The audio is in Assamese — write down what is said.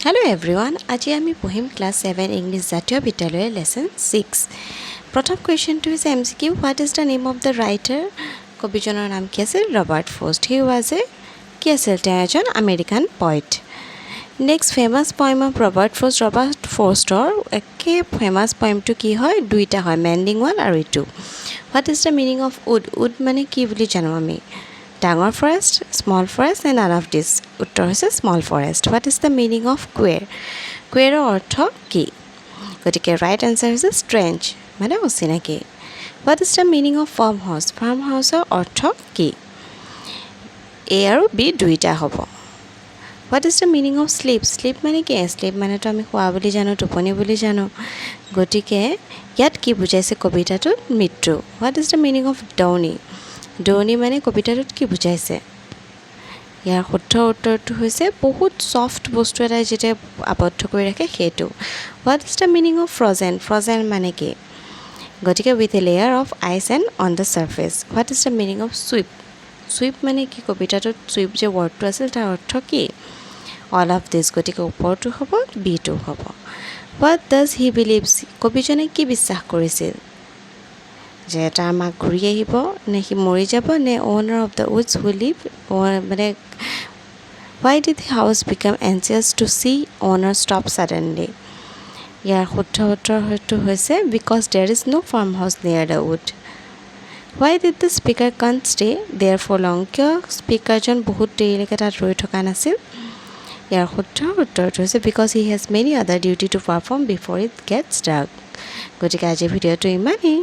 Hello everyone, আজি আমি পঢ়িম ক্লাস 7 ইংলিশ জাতীয় বিদ্যালয় লেসন 6 প্ৰথম কোৱেশ্চনটো is MCQ what is the name of the writer কবিজনৰ নাম কি আছিল Robert Frost he was a কি আছিল তেওঁ এজন American poet next famous poem of Robert ফ্ৰষ্টৰ একে ফেমাস পোয়েমটো কি হয় দুইটা হয় মেন্ডিং ওয়াল আৰু ইটু what is the meaning of wood মানে কি বুলি জানো আমি ডাঙৰ forest small forest and none of this উত্তৰ হৈছে small forest what is the meaning of queer queer অৰ্থ কি গতিকে ৰাইট আনসাৰ হৈছে strange মানে অচিনাকি what is the meaning of farm house অৰ্থ কি a আৰু b দুইটা হ'ব what is the meaning of sleep মানে কি sleep মানে তো আমি খোৱা বুলি জানো টোপনি বুলি জানো গতিকে ইয়াত কি বুজাইছে কবিতাটোত মৃত্যু what is the meaning of downy মানে কবিতাটোত কি বুজাইছে ইয়াৰ শুদ্ধ উত্তৰটো হৈছে বহুত সফট বস্তু এটা যেটা আবদ্ধ কৰি ৰাখে হেতু what is the meaning of frozen মানে কি গতিকে with a layer of ice and on the surface what is the meaning of sweep মানে কি কবিতাটোত sweep যে ওয়ার্ডটো আছিল তাৰ অৰ্থ কি all of this গতিকে ওপৰটো হ'ব b2 হ'ব what does he believes কবিজনে কি বিশ্বাস কৰিছিল যে তাৰ মাক ঘূৰি আহিব নে হি মৰি যাব নে owner of the woods who live মানে why did the house become anxious to see owner stop suddenly ইয়াৰ শুদ্ধ উত্তৰ হৈছে because there is no farmhouse near the wood why did the speaker can't stay there for long কিয় স্পিকাৰজন বহুত দেৰিলৈকে তাত ৰৈ থকা নাছিল ইয়াৰ শুদ্ধ উত্তৰটো হৈছে because he has many other duty to perform before it gets dark গতিকে আজি ভিডিঅ'টো ইমানেই